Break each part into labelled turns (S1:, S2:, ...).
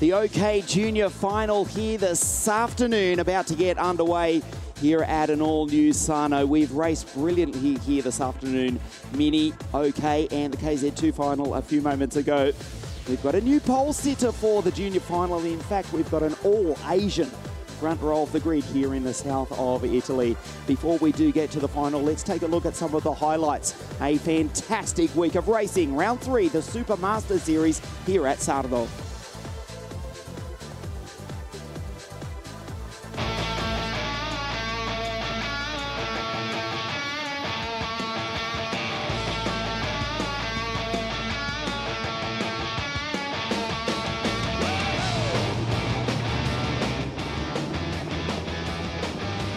S1: The OK Junior final here this afternoon, about to get underway here at an all-new Sarno. We've raced brilliantly here this afternoon, Mini, OK, and the KZ2 final a few moments ago. We've got a new pole sitter for the junior final. In fact, we've got an all-Asian front row of the grid here in the south of Italy. Before we do get to the final, let's take a look at some of the highlights. A fantastic week of racing. Round 3, the Super Master Series here at Sarno.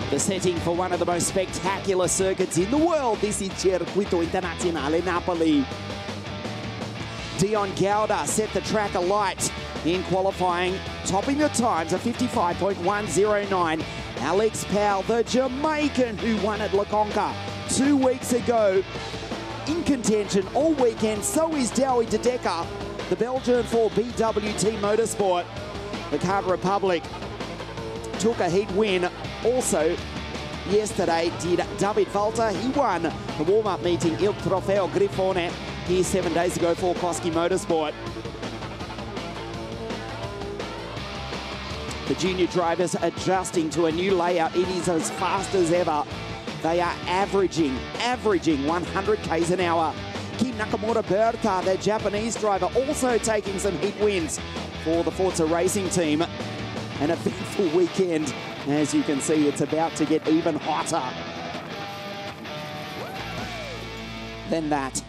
S1: The setting for one of the most spectacular circuits in the world. This is Circuito Internazionale Napoli. Dion Gauda set the track alight in qualifying, topping the times of 55.109. Alex Powell, the Jamaican who won at La Conca 2 weeks ago, in contention all weekend. So is Douwe de Decker, the Belgian for BWT Motorsport. The Kart Republic took a heat win. Also, yesterday did David Walter. He won the warm-up meeting Il Trofeo Grifone here 7 days ago for Koski Motorsport. The junior drivers adjusting to a new layout. It is as fast as ever. They are averaging 100 k's an hour. Kim Nakamura Berta, the Japanese driver, also taking some heat wins for the Forza Racing team. An eventful weekend. As you can see, it's about to get even hotter than that.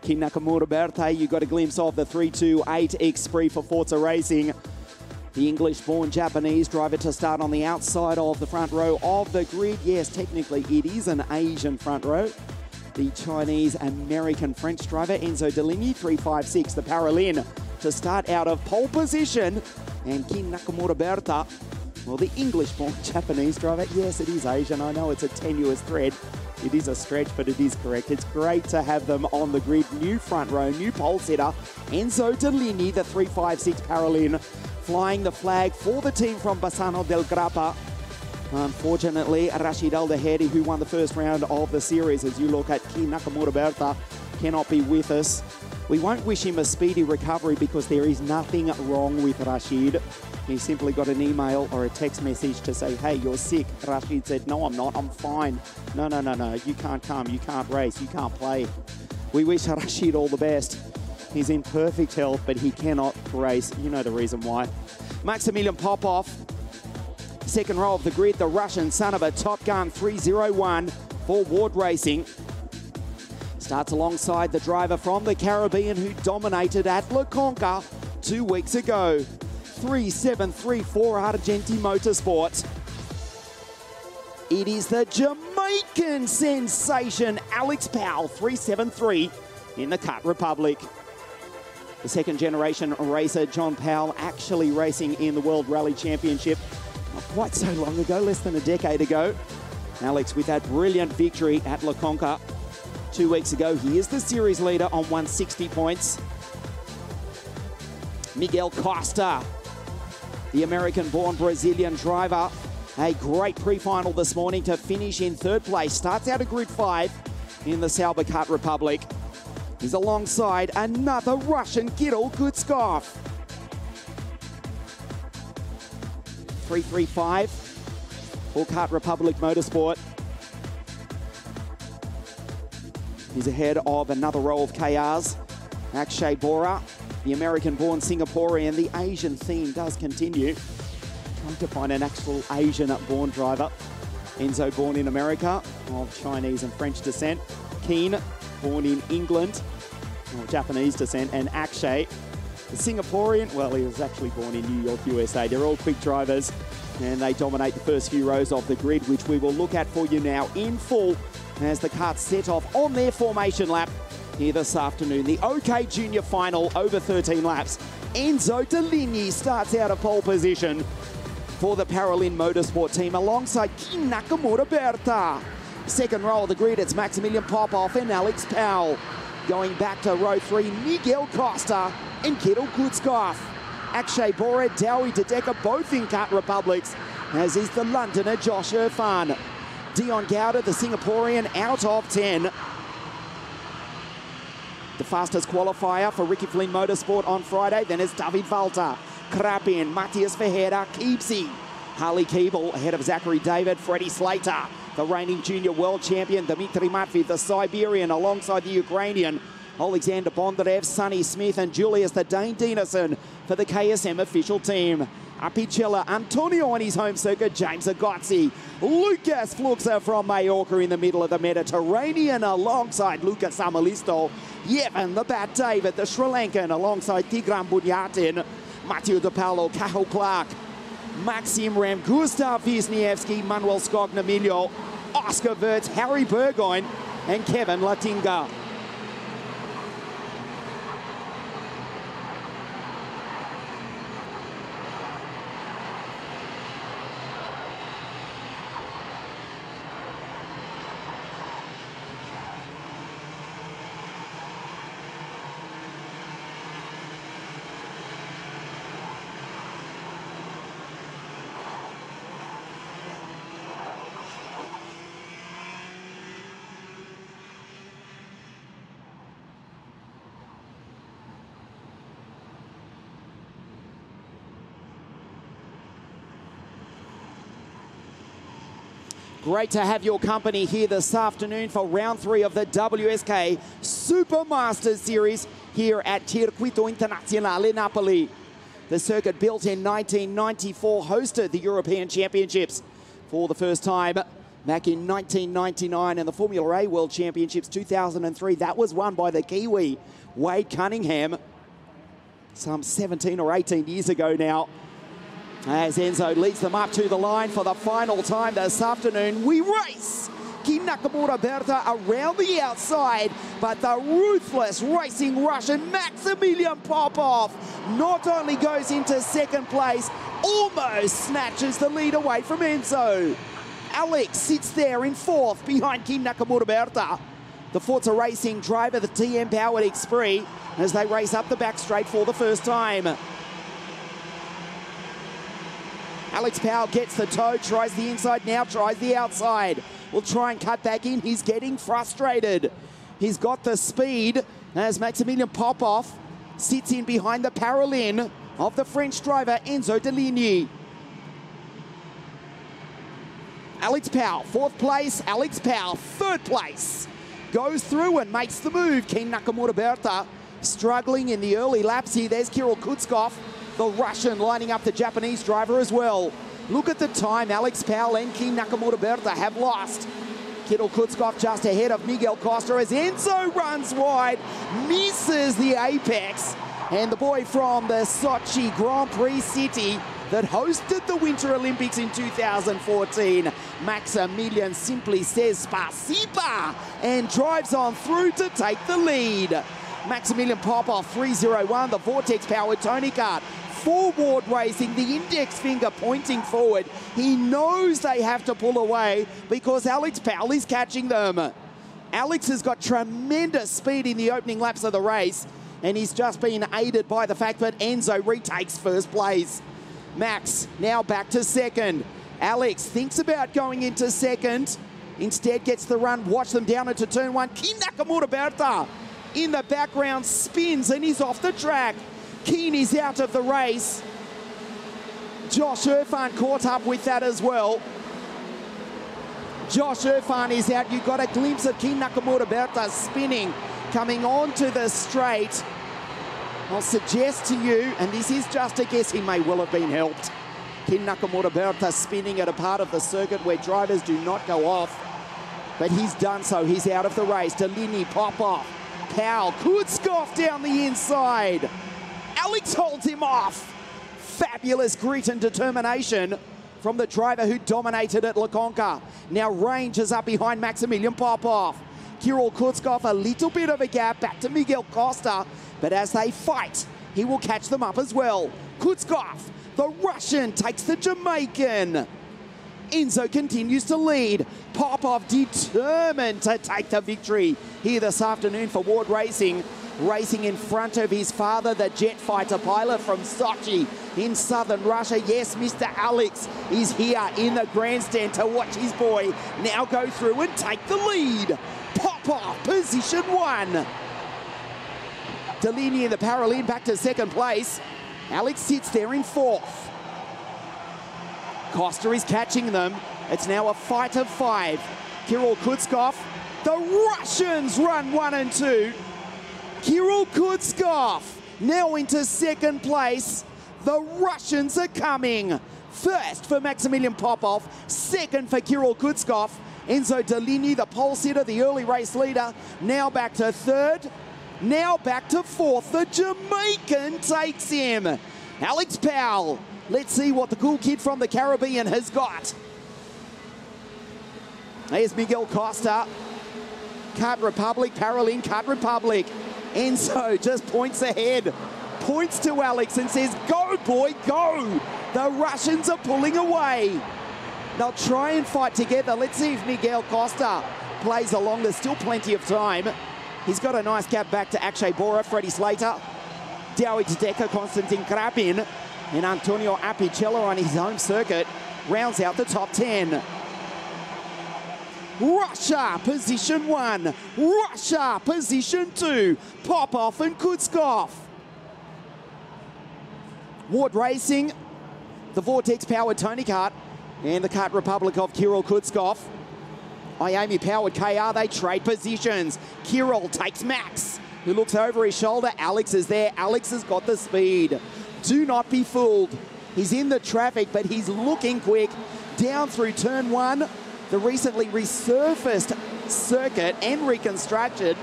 S1: Kim Nakamura Berta, you got a glimpse of the 328 X-Spree for Forza Racing. The English-born Japanese driver to start on the outside of the front row of the grid. Yes, technically it is an Asian front row. The Chinese-American French driver, Enzo Deligny, 356, the Paralin, to start out of pole position. And Kim Nakamura Berta, well, the English-born Japanese driver. Yes, it is Asian. I know it's a tenuous thread. It is a stretch, but it is correct. It's great to have them on the grid. New front row, new pole sitter. Enzo Deligny, the 356 Paralin, flying the flag for the team from Bassano del Grappa. Unfortunately, Rashid Al-Dahedi, who won the first round of the series, as you look at Kim Nakamura Berta, cannot be with us. We won't wish him a speedy recovery because there is nothing wrong with Rashid. He simply got an email or a text message to say, hey, you're sick. Rashid said, no, I'm not, I'm fine. No, you can't come, you can't race, you can't play. We wish Rashid all the best. He's in perfect health, but he cannot race. You know the reason why. Maximilian Popov, second row of the grid, the Russian son of a Top Gun 301 for Ward Racing. Starts alongside the driver from the Caribbean who dominated at La Conca 2 weeks ago. 3734 Argenti Motorsport. It is the Jamaican sensation, Alex Powell, 373 in the Kart Republic. The second generation racer, John Powell, actually racing in the World Rally Championship not quite so long ago, less than a decade ago. Alex with that brilliant victory at La Conca 2 weeks ago. He is the series leader on 160 points. Miguel Costa, the American-born Brazilian driver. A great pre-final this morning to finish in third place. Starts out of grid 5 in the Sauber Kart Republic. He's alongside another Russian, Kirill Gutskov. 335 for Kart Republic Motorsport. He's ahead of another row of KRs. Akshay Bora, the American-born Singaporean. The Asian theme does continue. Trying to find an actual Asian-born driver. Enzo, born in America, of Chinese and French descent. Keen, born in England, of Japanese descent. And Akshay, the Singaporean, well, he was actually born in New York, USA. They're all quick drivers, and they dominate the first few rows of the grid, which we will look at for you now in full as the karts set off on their formation lap here this afternoon. The OK Junior final over 13 laps. Enzo Deligny starts out of pole position for the Paralin Motorsport team alongside Kim Nakamura Berta. Second row of the grid, it's Maximilian Popov and Alex Powell. Going back to row 3, Miguel Costa and Kirill Kutzkov. Akshay Bora, Dowie Dedeka, both in Kart Republics, as is the Londoner Josh Irfan. Dion Gowda, the Singaporean, out of 10. The fastest qualifier for Ricky Flynn Motorsport on Friday, then it's David Walter, Krapin, Matthias Verheerder, Keepsy, Harley Keeble ahead of Zachary David, Freddie Slater, the reigning junior world champion, Dmitry Matveev, the Siberian, alongside the Ukrainian, Alexander Bondarev, Sonny Smith, and Julius the Dane Dienerson for the KSM official team. Apicella, Antonio on his home circuit, James Agozzi, Lucas Fluxa from Mallorca in the middle of the Mediterranean alongside Lucas Amalisto, Yevon the Bat David, the Sri Lankan alongside Tigran Bunyatin, Matteo De Paolo, Cahill Clark, Maxim Rem, Gustav Wisniewski, Manuel Scognamiglio, Oscar Wirtz, Harry Burgoyne, and Kevin Latinga. Great to have your company here this afternoon for round 3 of the WSK Supermasters Series here at Circuito Internazionale Napoli. The circuit, built in 1994, hosted the European Championships for the first time back in 1999, and the Formula A World Championships 2003. That was won by the Kiwi, Wade Cunningham, some 17 or 18 years ago now. As Enzo leads them up to the line for the final time this afternoon, we race Ki Nakamura Berta around the outside, but the ruthless racing Russian Maximilian Popov not only goes into second place, almost snatches the lead away from Enzo. Alex sits there in 4th behind Ki Nakamura Berta. The Forza Racing driver, the TM-powered Xpree, as they race up the back straight for the first time. Alex Powell gets the toe, tries the inside, now tries the outside. Will try and cut back in. He's getting frustrated. He's got the speed as Maximilian Popov sits in behind the Paralin of the French driver Enzo Deligny. Alex Powell, 4th place. Alex Powell, 3rd place. Goes through and makes the move. Ki Nakamura Berta struggling in the early laps here. There's Kirill Kutzkov, the Russian, lining up the Japanese driver as well. Look at the time Alex Powell and Ki Nakamura Berta have lost. Kirill Kutzkov just ahead of Miguel Costa as Enzo runs wide, misses the apex. And the boy from the Sochi Grand Prix city that hosted the Winter Olympics in 2014, Maximilian simply says spasiba and drives on through to take the lead. Maximilian Popov, 301, the Vortex-powered Tony Kart, forward racing, the index finger pointing forward. He knows they have to pull away because Alex Powell is catching them. Alex has got tremendous speed in the opening laps of the race, and he's just been aided by the fact that Enzo retakes 1st place. Max now back to 2nd. Alex thinks about going into 2nd, instead gets the run. Watch them down into turn 1. Ki Nakamura Berta in the background spins and he's off the track. Keen is out of the race. Josh Irfan caught up with that as well. Josh Irfan is out. You got a glimpse of Ki Nakamura Berta spinning, coming onto the straight. I'll suggest to you, and this is just a guess, he may well have been helped. Ki Nakamura Berta spinning at a part of the circuit where drivers do not go off. But he's done so. He's out of the race. Deligny, Popov, Powell, Kutzkov down the inside. Alex holds him off. Fabulous grit and determination from the driver who dominated at Le Conca. Now range is up behind Maximilian Popov. Kirill Kutzkov, a little bit of a gap back to Miguel Costa, but as they fight, he will catch them up as well. Kutzkov, the Russian, takes the Jamaican. Enzo continues to lead. Popov determined to take the victory here this afternoon for Ward Racing. Racing in front of his father, the jet fighter pilot from Sochi in southern Russia. Yes, Mr. Alex is here in the grandstand to watch his boy now go through and take the lead. Popov, position 1. Delaney in the Paralympic back to second place. Alex sits there in 4th. Costa is catching them. It's now a fight of 5. Kirill Kutskov. The Russians run 1 and 2. Kirill Kutskov now into second place. The Russians are coming. First for Maximilian Popov. Second for Kirill Kutskov. Enzo Deligny, the pole sitter, the early race leader, now back to 3rd. Now back to 4th. The Jamaican takes him. Alex Powell. Let's see what the cool kid from the Caribbean has got. There's Miguel Costa. Kart Republic, Paralympic Kart Republic. Enzo just points ahead. Points to Alex and says, go boy, go. The Russians are pulling away. They'll try and fight together. Let's see if Miguel Costa plays along. There's still plenty of time. He's got a nice gap back to Akshay Bora, Freddie Slater, Dowie Tedeka, Konstantin Krapin, and Antonio Apicella on his home circuit rounds out the top 10. Russia, position 1. Russia, position 2. Popov and Kutskov. Ward Racing, the Vortex-powered Tony Kart, and the Kart Republic of Kirill Kutskov. Miami-powered KR, they trade positions. Kirill takes Max, who looks over his shoulder. Alex is there. Alex has got the speed. Do not be fooled. He's in the traffic, but he's looking quick. Down through turn 1, the recently resurfaced circuit and reconstructed.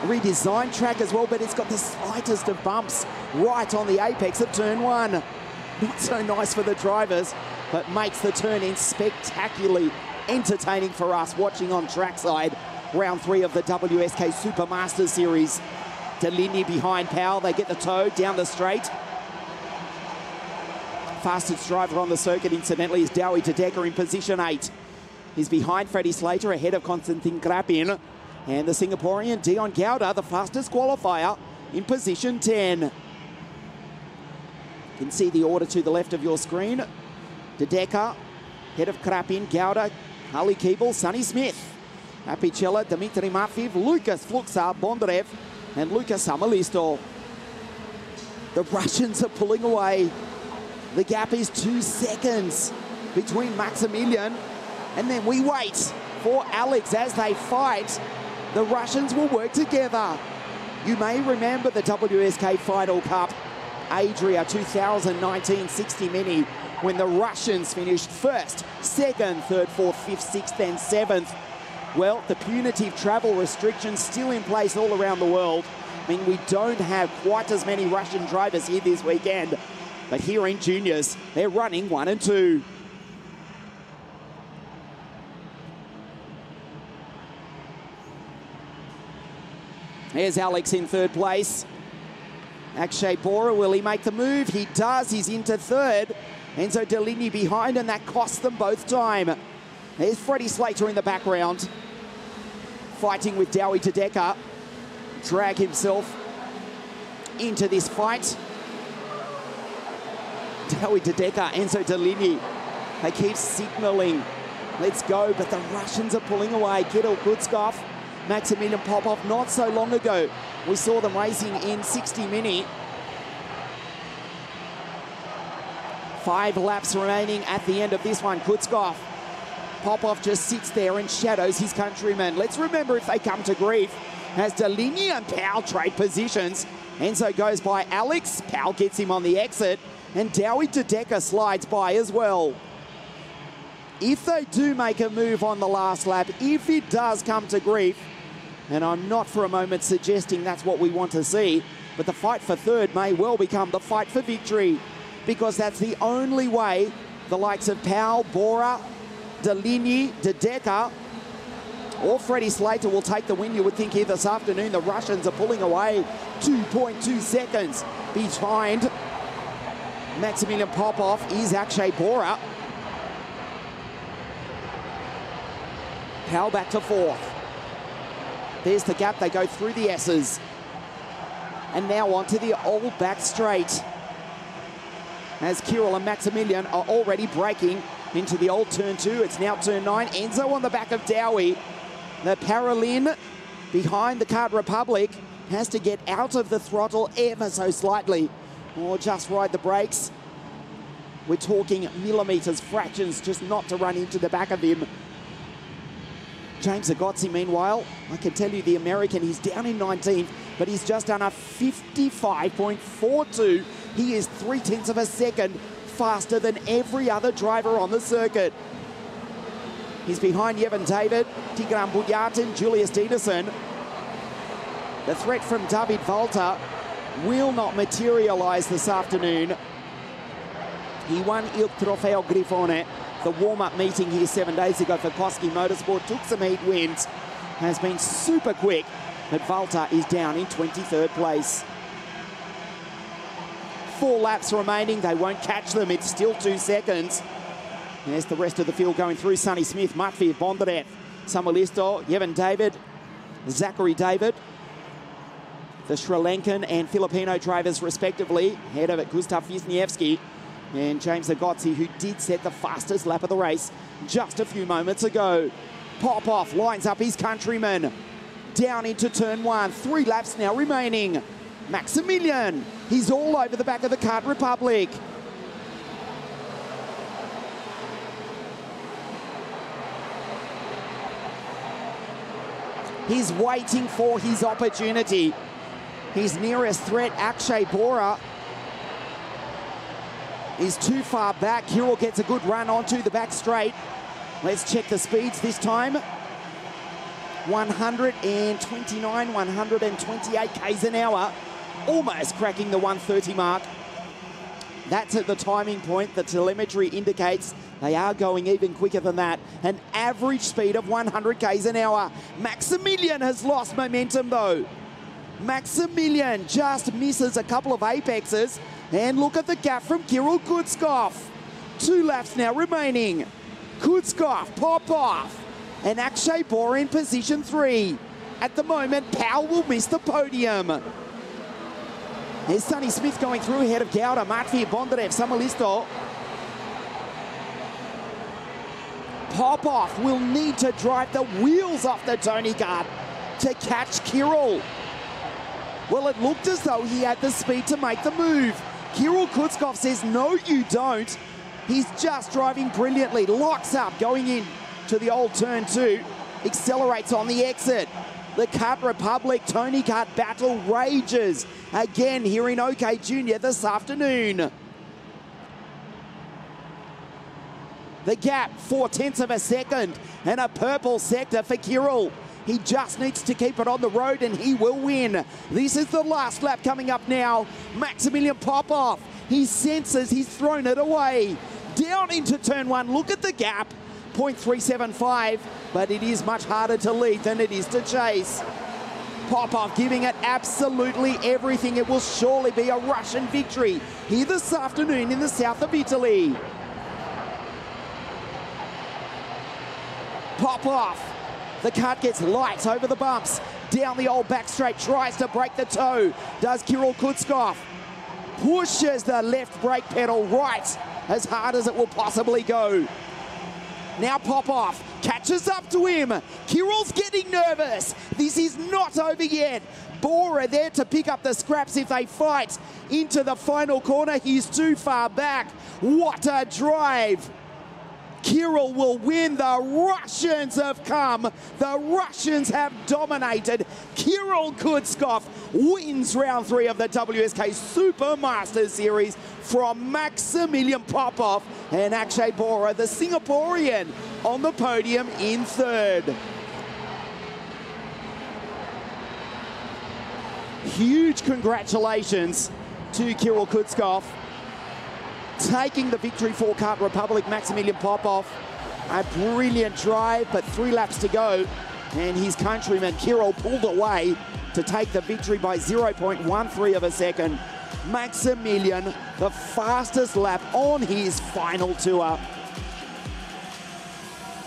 S1: Redesigned track as well, but it's got the slightest of bumps right on the apex of turn 1. Not so nice for the drivers, but makes the turn in spectacularly entertaining for us watching on trackside. Round 3 of the WSK Supermaster Series. Deligny behind Powell. They get the toe down the straight. Fastest driver on the circuit, incidentally, is Dowie Tedeka in position 8. He's behind Freddie Slater, ahead of Konstantin Krapin. And the Singaporean Dion Gowda, the fastest qualifier, in position 10. You can see the order to the left of your screen. Tedeka, head of Krapin, Gowda, Ali Keeble, Sonny Smith, Apicella, Dmitry Matveev, Lucas Fluxa, Bondrev, and Lucas Samalisto. The Russians are pulling away. The gap is 2 seconds between Maximilian, and then we wait for Alex as they fight. The Russians will work together. You may remember the WSK Final Cup, Adria 2019 60 Mini, when the Russians finished 1st, 2nd, 3rd, 4th, 5th, 6th, and 7th. Well, the punitive travel restrictions still in place all around the world. I mean, we don't have quite as many Russian drivers here this weekend. But here in juniors, they're running 1 and 2. There's Alex in 3rd place. Akshay Bora, will he make the move? He does, he's into 3rd. Enzo Deligny behind, and that costs them both time. There's Freddie Slater in the background, fighting with Dowie Tedeka. Drag himself into this fight. Dowie Tedeka, Enzo Deligny, they keep signaling, let's go, but the Russians are pulling away. Kirill Kutskov, Maximilian Popov, not so long ago, we saw them racing in 60 Mini. 5 laps remaining at the end of this one. Kutskov, Popov just sits there and shadows his countrymen. Let's remember, if they come to grief, as Deligny and Powell trade positions. Enzo goes by Alex, Powell gets him on the exit, and Dowie Tedeka slides by as well. If they do make a move on the last lap, if it does come to grief, and I'm not for a moment suggesting that's what we want to see, but the fight for 3rd may well become the fight for victory, because that's the only way the likes of Powell, Bora, Deligny, Tedeka, or Freddie Slater will take the win. You would think here this afternoon. The Russians are pulling away 2.2 seconds behind Maximilian Popov is Akshay Bora. Powell back to fourth. There's the gap. They go through the S's. And now onto the old back straight. As Kirill and Maximilian are already braking into the old turn 2. It's now turn 9. Enzo on the back of Dowie. The Paralin behind the Kart Republic has to get out of the throttle ever so slightly, or just ride the brakes. We're talking millimetres, fractions, just not to run into the back of him. James Agozzi, meanwhile, I can tell you the American, he's down in 19th, but he's just done a 55.42. He is 0.3 of a second faster than every other driver on the circuit. He's behind Yevon David, Tigran Buyatin, Julius Dieterson. The threat from David Valter will not materialise this afternoon. He won Il Trofeo Grifone, the warm-up meeting here 7 days ago for Koski Motorsport. Took some heat wins, has been super quick, but Valter is down in 23rd place. 4 laps remaining. They won't catch them. It's still 2 seconds. There's the rest of the field going through. Sonny Smith, Matveev, Bondarev, Samuelisto, Yevon David, Zachary David. The Sri Lankan and Filipino drivers respectively. Head of it, Gustav Wisniewski and James Agozzi, who did set the fastest lap of the race just a few moments ago. Popov lines up his countryman. Down into turn 1. 3 laps now remaining. Maximilian, he's all over the back of the Kart Republic. He's waiting for his opportunity. His nearest threat, Akshay Bora, is too far back. Kirill gets a good run onto the back straight. Let's check the speeds this time. 129, 128 k's an hour. Almost cracking the 130 mark. That's at the timing point. The telemetry indicates they are going even quicker than that. An average speed of 100 k's an hour. Maximilian has lost momentum though. Maximilian just misses a couple of apexes. And look at the gap from Kirill Kutskov. 2 laps now remaining. Kutskov, Popov, and Akshay Bora in position 3. At the moment, Powell will miss the podium. There's Sonny Smith going through ahead of Gauda, Matveev, Bondarev, Samuelisto. Popov will need to drive the wheels off the Tony Kart to catch Kirill. Well, it looked as though he had the speed to make the move. Kirill Kutskov says, no, you don't. He's just driving brilliantly. Locks up, going in to the old turn 2. Accelerates on the exit. The Kart Republic Tony Kart battle rages again here in OK Junior this afternoon. The gap, 0.4 of a second, and a purple sector for Kirill. He just needs to keep it on the road and he will win. This is the last lap coming up now. Maximilian Popov, he senses he's thrown it away. Down into turn 1, look at the gap. 0.375, but it is much harder to lead than it is to chase. Popov giving it absolutely everything. It will surely be a Russian victory here this afternoon in the south of Italy. Popov. The kart gets light over the bumps. Down the old back straight, tries to break the toe. Does Kirill Kutskov. Pushes the left brake pedal right as hard as it will possibly go. Now Popov catches up to him. Kirill's getting nervous. This is not over yet. Bora there to pick up the scraps if they fight into the final corner. He's too far back. What a drive. Kirill will win. The Russians have come. The Russians have dominated. Kirill Kutskov wins round 3 of the WSK Super Masters Series from Maximilian Popov and Akshay Bora, the Singaporean, on the podium in 3rd. Huge congratulations to Kirill Kutskov. Taking the victory for Kart Republic, Maximilian Popov. A brilliant drive, but 3 laps to go. And his countryman, Kirill, pulled away to take the victory by 0.13 of a second. Maximilian, the fastest lap on his final tour.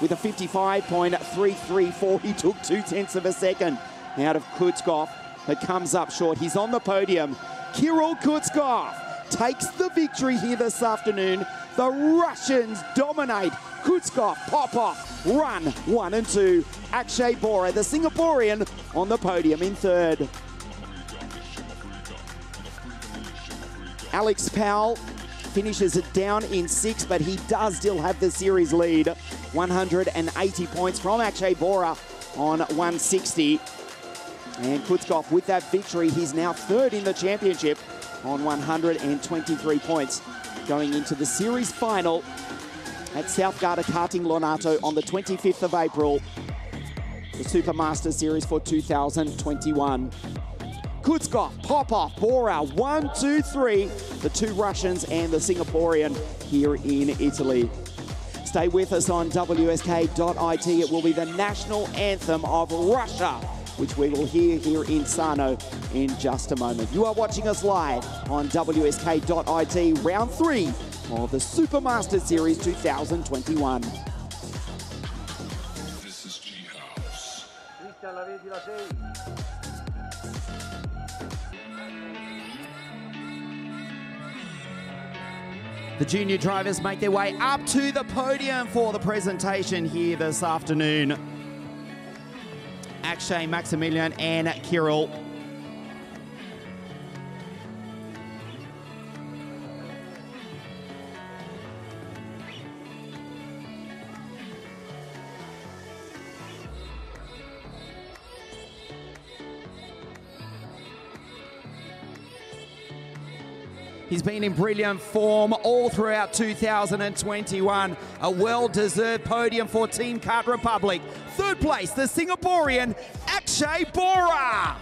S1: with a 55.334. He took 0.2 of a second out of Kutskov, but comes up short. He's on the podium. Kirill Kutskov takes the victory here this afternoon. The Russians dominate. Kutskov, Popov, run 1 and 2. Akshay Bora, the Singaporean, on the podium in third. Alex Powell finishes it down in 6th, but he does still have the series lead. 180 points from Akshay Bora on 160. And Kutskov, with that victory, he's now third in the championship on 123 points. Going into the series final at South Garda Karting Lonato on the 25th of April. The Supermaster Series for 2021. Kutskov, Popov, Bora, 1, 2, 3. The 2 Russians and the Singaporean here in Italy. Stay with us on WSK.it. It will be the national anthem of Russia, which we will hear here in Sarno in just a moment. You are watching us live on WSK.it, round 3 of the Supermaster Series 2021.
S2: This is G-House.
S1: The junior drivers make their way up to the podium for the presentation here this afternoon. Akshay, Maximilian and Kirill. He's been in brilliant form all throughout 2021. A well-deserved podium for Team Kart Republic. Third place, the Singaporean Akshay Bora.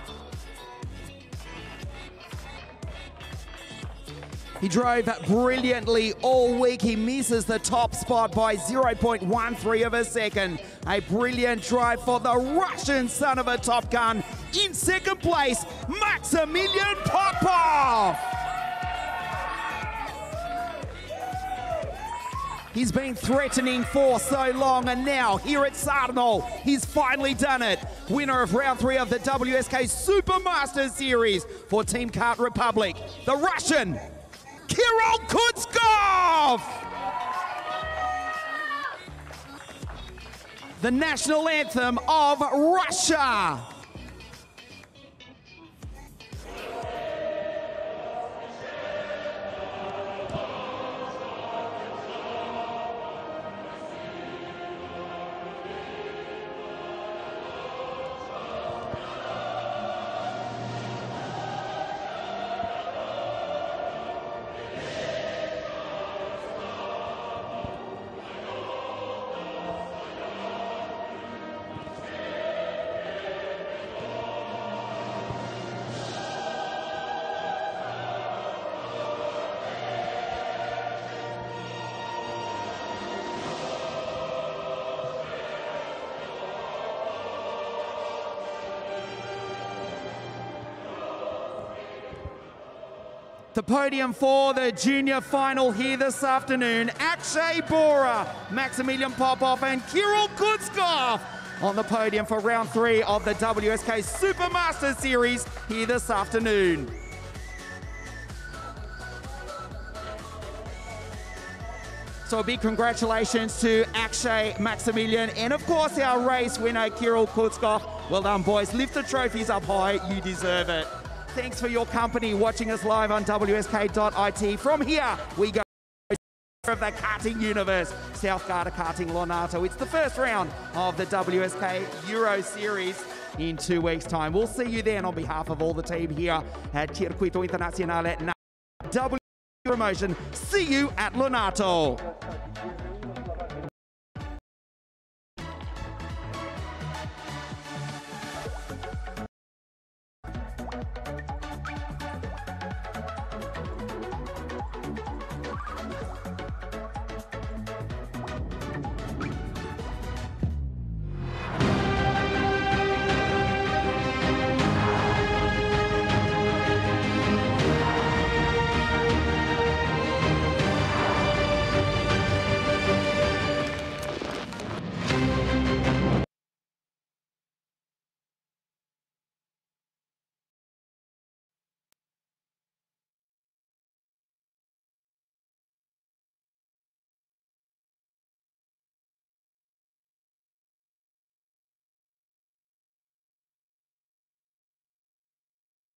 S1: He drove brilliantly all week. He misses the top spot by 0.13 of a second. A brilliant drive for the Russian son of a Top Gun. In second place, Maximilian Popov. He's been threatening for so long, and now here at Sarno, he's finally done it. Winner of round 3 of the WSK Supermaster Series for Team Kart Republic, the Russian, Kirill Kutskov! The national anthem of Russia. The podium for the junior final here this afternoon. Akshay Bora, Maximilian Popov and Kirill Kutskov on the podium for round 3 of the WSK Supermaster Series here this afternoon. So a big congratulations to Akshay, Maximilian, and of course our race winner, Kirill Kutskov. Well done, boys. Lift the trophies up high. You deserve it. Thanks for your company watching us live on WSK.it. From here, we go of the karting universe, South Garda Karting Lonato. It's the first round of the WSK Euro Series in 2 weeks' time. We'll see you then on behalf of all the team here at Circuito Internazionale W Promotion. See you at Lonato.